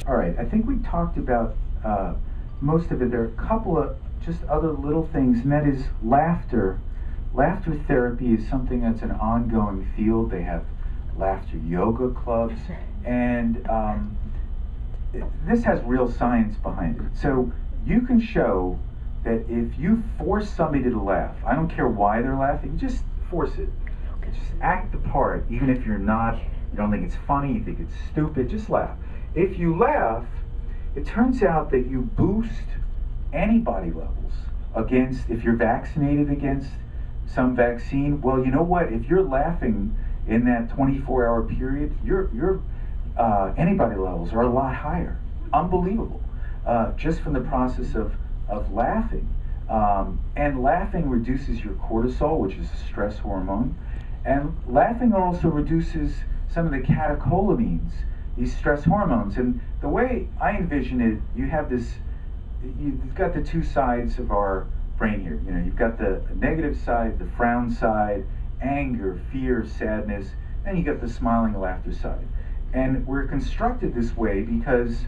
All right, I think we talked about most of it. There are a couple of just other little things, and that is laughter. Laughter therapy is something that's an ongoing field. They have laughter yoga clubs, and this has real science behind it. So you can show that if you force somebody to laugh, I don't care why they're laughing, just force it. Just act the part, even if you don't think it's funny, you think it's stupid, just laugh. If you laugh, it turns out that you boost antibody levels against, if you're vaccinated against some vaccine, well, you know what, if you're laughing in that 24-hour period, your antibody levels are a lot higher. Unbelievable. Just from the process of laughing. And laughing reduces your cortisol, which is a stress hormone. And laughing also reduces some of the catecholamines, these stress hormones. And the way I envision it, you've got the two sides of our brain here. You know, you've got the negative side, the frown side, anger, fear, sadness, and you got the smiling, laughter side. And we're constructed this way because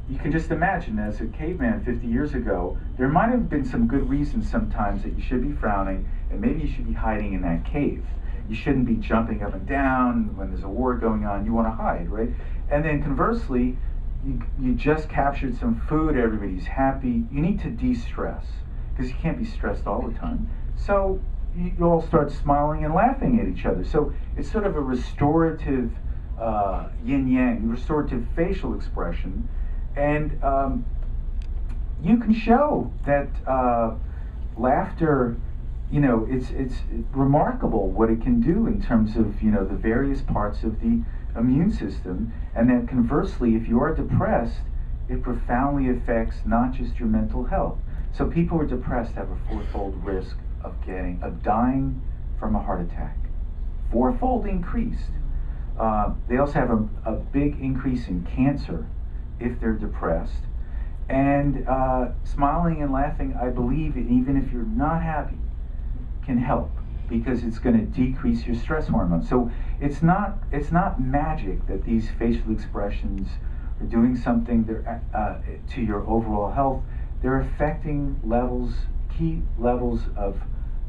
you can just imagine, as a caveman 50 years ago, there might have been some good reasons sometimes that you should be frowning, and maybe you should be hiding in that cave. You shouldn't be jumping up and down when there's a war going on. You want to hide, right? And then conversely, you just captured some food, everybody's happy. You need to de-stress, because you can't be stressed all the time. So you all start smiling and laughing at each other. So it's sort of a restorative yin-yang, restorative facial expression. And you can show that laughter, you know, it's remarkable what it can do in terms of, you know, the various parts of the immune system, and that conversely, if you are depressed, it profoundly affects not just your mental health. So people who are depressed have a fourfold risk of dying from a heart attack. Fourfold increased. They also have a big increase in cancer if they're depressed. And smiling and laughing, I believe, even if you're not happy, can help, because it's going to decrease your stress hormones. So it's not magic that these facial expressions are doing something to your overall health. They're affecting key levels of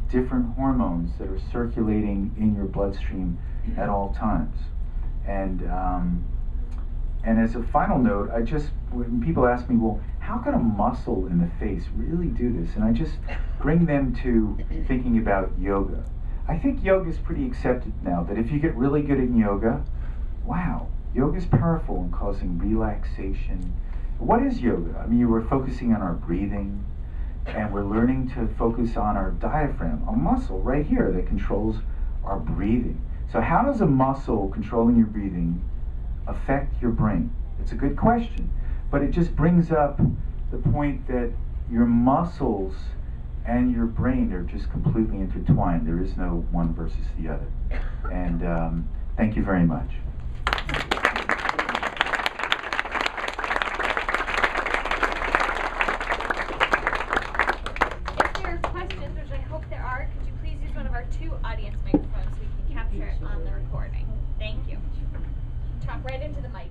different hormones that are circulating in your bloodstream at all times. And as a final note, when people ask me, well, how can a muscle in the face really do this? And I just bring them to thinking about yoga. I think yoga is pretty accepted now, that if you get really good at yoga, wow, yoga is powerful in causing relaxation. What is yoga? I mean, we're focusing on our breathing, and we're learning to focus on our diaphragm, a muscle right here that controls our breathing. So how does a muscle controlling your breathing affect your brain? It's a good question, but it just brings up the point that your muscles and your brain are just completely intertwined. There is no one versus the other. And thank you very much. If there are questions, which I hope there are, could you please use one of our two audience microphones so we can capture it on the recording? Thank you. Talk right into the mic.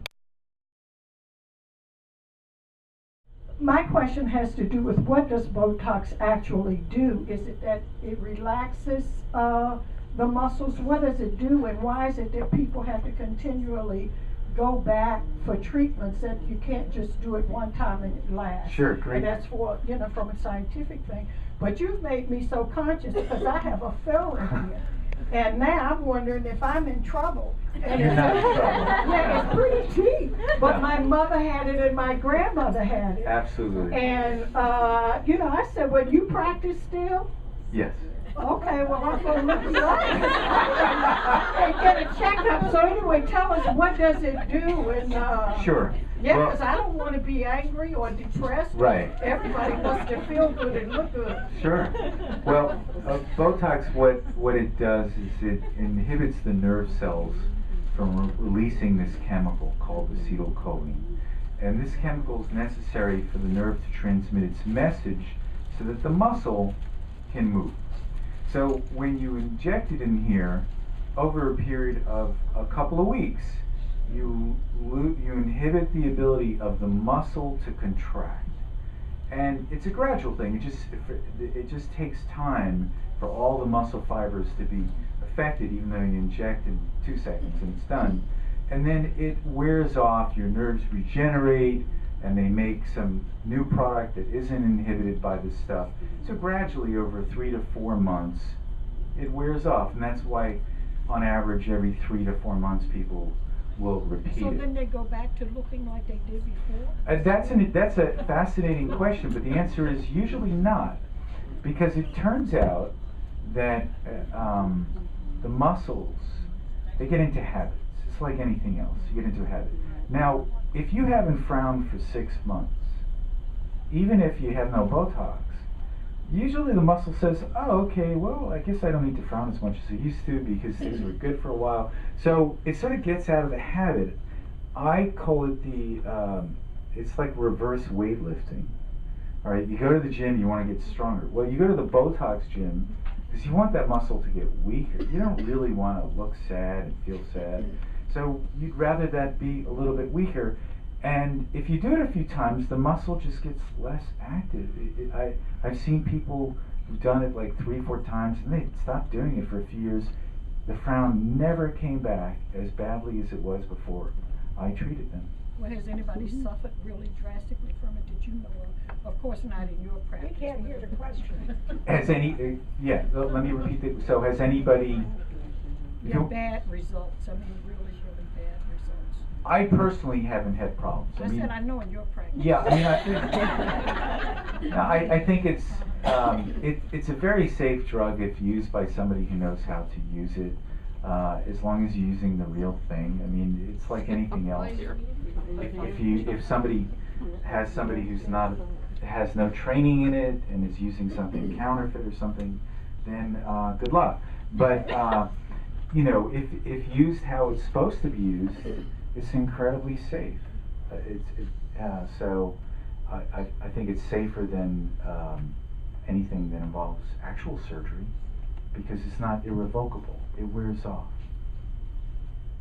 My question has to do with, what does Botox actually do? Is it that it relaxes the muscles? What does it do, and why is it that people have to continually go back for treatments, that you can't just do it one time and it lasts? Sure, great. And that's for, you know, from a scientific thing. But you've made me so conscious, because I have a filler here. And now I'm wondering if I'm in trouble. And You're not in trouble. Yeah, it's pretty cheap. But my mother had it and my grandmother had it. Absolutely. And, you know, I said, well, you practice still? Yes. Okay, well, I'm going to look you up and get a checkup. So anyway, tell us, what does it do? And, Sure. yeah, Well, because I don't want to be angry or depressed. Right. Everybody wants to feel good and look good. Sure. Well, Botox, what it does is it inhibits the nerve cells from releasing this chemical called acetylcholine. And this chemical is necessary for the nerve to transmit its message so that the muscle can move. So when you inject it in here, over a period of a couple of weeks, you inhibit the ability of the muscle to contract. And it's a gradual thing. It just takes time for all the muscle fibers to be affected, even though you inject in 2 seconds and it's done. And then it wears off, your nerves regenerate, and they make some new product that isn't inhibited by this stuff. So gradually, over 3 to 4 months, it wears off. And that's why, on average, every 3 to 4 months, people will repeat So it. then they go back to looking like they did before? That's a fascinating question, but the answer is usually not, because it turns out that the muscles, they get into habits. It's like anything else, you get into a habit. Now, if you haven't frowned for 6 months, even if you have no Botox, usually the muscle says, oh, okay, well, I guess I don't need to frown as much as I used to because things were good for a while. So it sort of gets out of the habit. I call it it's like reverse weightlifting. All right, you go to the gym, you want to get stronger. Well, you go to the Botox gym because you want that muscle to get weaker. You don't really want to look sad and feel sad. So you'd rather that be a little bit weaker. And if you do it a few times, the muscle just gets less active. I've seen people who've done it like 3 or 4 times, and they stopped doing it for a few years. The frown never came back as badly as it was before I treated them. Well, has anybody suffered really drastically from it that you know of? Of course not in your practice. We can't hear the question. Has any, let me repeat it. So has anybody... Yeah, bad results. I mean, really, really bad results. I personally haven't had problems. I said I know in your practice. Yeah, I think it's it's a very safe drug if used by somebody who knows how to use it. As long as you're using the real thing. I mean, it's like anything else. If somebody has who's has no training in it and is using something counterfeit or something, then good luck. But you know, if used how it's supposed to be used, it's incredibly safe. So I think it's safer than anything that involves actual surgery because it's not irrevocable. It wears off.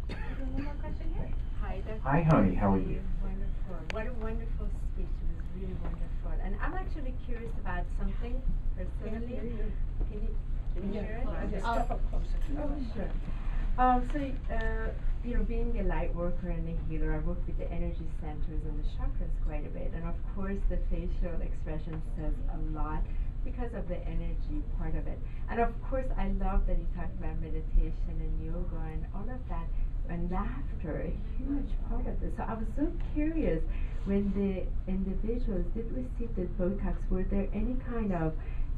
One more question here. Hi, Dr. Hi, honey. How are you? Wonderful. What a wonderful speech. It was really wonderful. And I'm actually curious about something personally. Can you hear it? Just step up closer. Oh, sure. You know, being a light worker and a healer, I work with the energy centers and the chakras quite a bit. And of course, the facial expression says a lot because of the energy part of it. And of course, I love that you talked about meditation and yoga and all of that. And laughter, a huge part of this. So I was so curious, when the individuals did receive the Botox, were there any kind of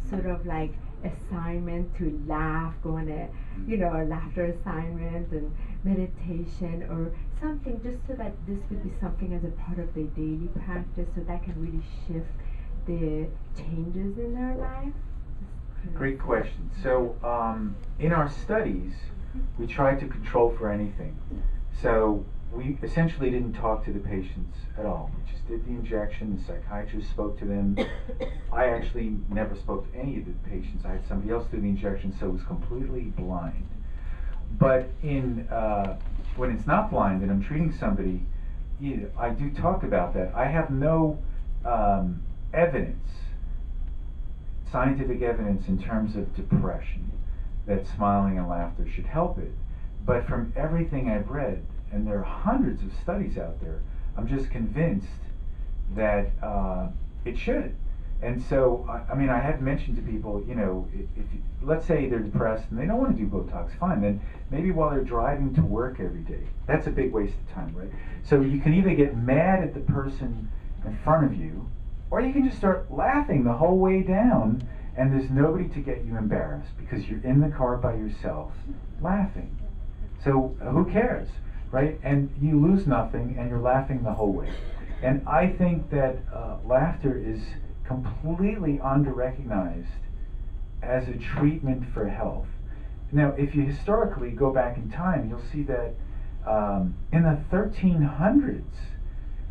sort of like assignment to laugh, go on a, you know, a laughter assignment and meditation or something, just so that this would be something as a part of their daily practice, so that can really shift the changes in their life? Great question. So in our studies, we tried to control for anything. So we essentially didn't talk to the patients at all. We just did the injection, the psychiatrist spoke to them. I actually never spoke to any of the patients. I had somebody else do the injection, so it was completely blind. But in when it's not blind and I'm treating somebody, I do talk about that. I have no evidence, scientific evidence in terms of depression, that smiling and laughter should help it. But from everything I've read, and there are hundreds of studies out there, I'm just convinced that it should. And so, I mean, I had mentioned to people, you know, if let's say they're depressed and they don't want to do Botox, fine, then maybe while they're driving to work every day, that's a big waste of time, right? So you can either get mad at the person in front of you, or you can just start laughing the whole way down, and there's nobody to get you embarrassed because you're in the car by yourself laughing. So who cares, right? And you lose nothing and you're laughing the whole way. And I think that laughter is completely under-recognized as a treatment for health. Now, if you historically go back in time, you'll see that in the 1300s,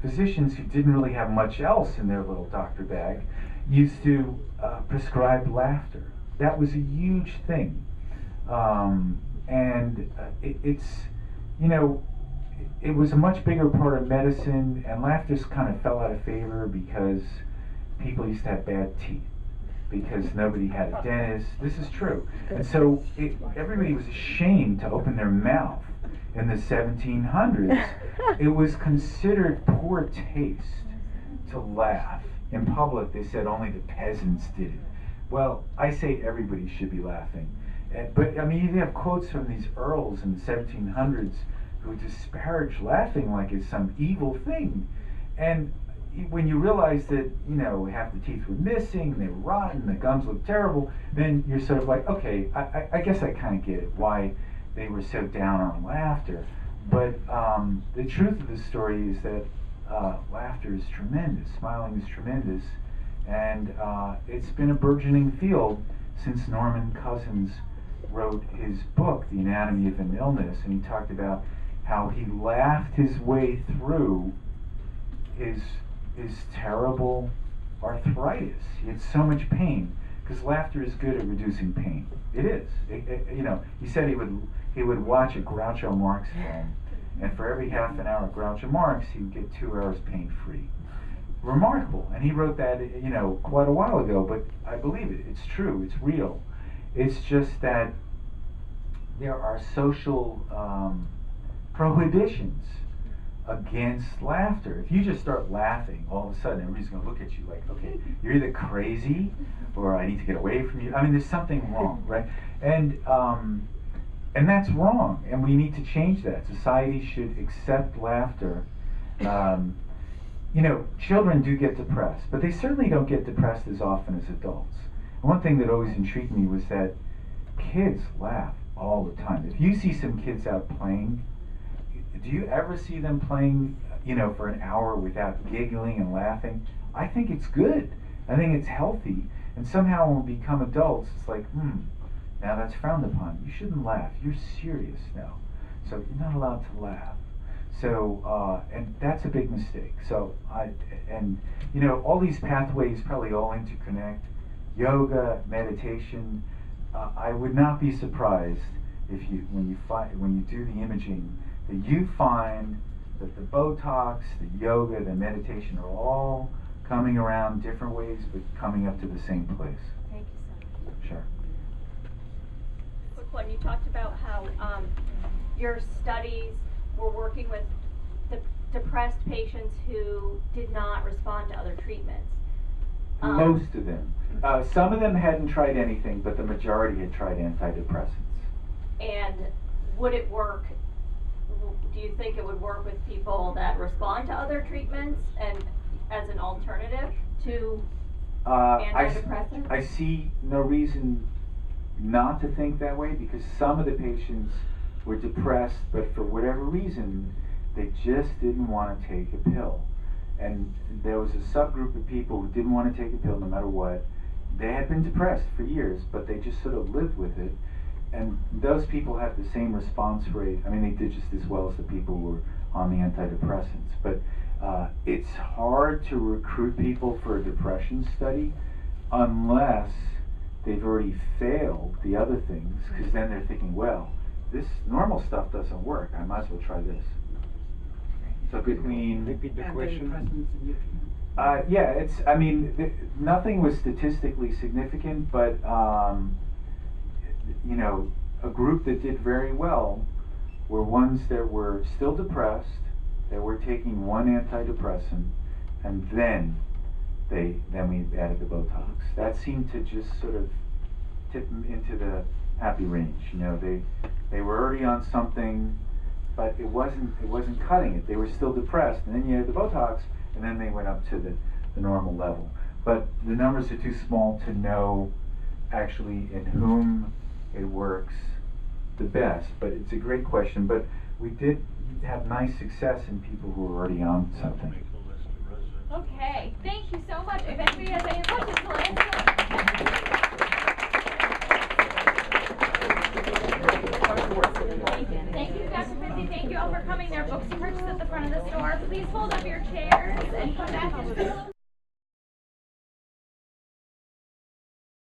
physicians who didn't really have much else in their little doctor bag used to prescribe laughter. That was a huge thing. And it's, you know, it was a much bigger part of medicine, and laughter just kind of fell out of favor because people used to have bad teeth, because nobody had a dentist. This is true. And so everybody was ashamed to open their mouth in the 1700s. It was considered poor taste to laugh. In public, they said only the peasants did it. Well, I say everybody should be laughing. But I mean, you have quotes from these earls in the 1700s who disparage laughing like it's some evil thing. And when you realize that, you know, half the teeth were missing, they were rotten, the gums looked terrible, then you're sort of like, okay, I guess I kind of get it, why they were so down on laughter. But the truth of the story is that laughter is tremendous, smiling is tremendous, and it's been a burgeoning field since Norman Cousins wrote his book, The Anatomy of an Illness, and he talked about how he laughed his way through his terrible arthritis. He had so much pain, because laughter is good at reducing pain. It is. You know, he said he would watch a Groucho Marx film, and for every half an hour of Groucho Marx, he would get 2 hours pain-free. Remarkable. And he wrote that, you know, quite a while ago, but I believe it. It's true. It's real. It's just that there are social prohibitions against laughter. If you just start laughing, all of a sudden everybody's going to look at you like, okay, you're either crazy or I need to get away from you. I mean, there's something wrong, right? And that's wrong, and we need to change that. Society should accept laughter. You know, children do get depressed, but they certainly don't get depressed as often as adults. And one thing that always intrigued me was that kids laugh all the time. If you see some kids out playing, do you ever see them playing, you know, for an hour without giggling and laughing? I think it's good. I think it's healthy. And somehow when we become adults, it's like, now that's frowned upon. You shouldn't laugh. You're serious now. So you're not allowed to laugh. So, and that's a big mistake. So, you know, all these pathways probably all interconnect. Yoga, meditation. I would not be surprised if when you do the imaging, that you find that the Botox, the yoga, the meditation are all coming around different ways, but coming up to the same place. Thank you so much. Sure. Quick one. You talked about how your studies were working with depressed patients who did not respond to other treatments. Most of them. Some of them hadn't tried anything, but the majority had tried antidepressants. And would it work? Do you think it would work with people that respond to other treatments and as an alternative to antidepressants? I see no reason not to think that way, because some of the patients were depressed, but for whatever reason, they just didn't want to take a pill. And there was a subgroup of people who didn't want to take a pill no matter what. They had been depressed for years, but they just sort of lived with it. And those people have the same response rate. I mean, they did just as well as the people who were on the antidepressants. But it's hard to recruit people for a depression study unless they've already failed the other things, because then they're thinking, well, this normal stuff doesn't work. I might as well try this. So between... Repeat the question. Yeah, it's, I mean, nothing was statistically significant, but, you know, a group that did very well were ones that were still depressed, that were taking one antidepressant, and then we added the Botox. That seemed to just sort of tip them into the happy range. You know, they were already on something, but it wasn't cutting it. They were still depressed, and then you had the Botox, and then they went up to the normal level. But the numbers are too small to know actually in whom it works the best. But it's a great question. But we did have nice success in people who were already on something. Okay, thank you so much. If anybody has any questions, we'll answer. Thank you, Dr. Finzi. Thank you all for coming. There are books to purchase at the front of the store. Please hold up your chairs and come back and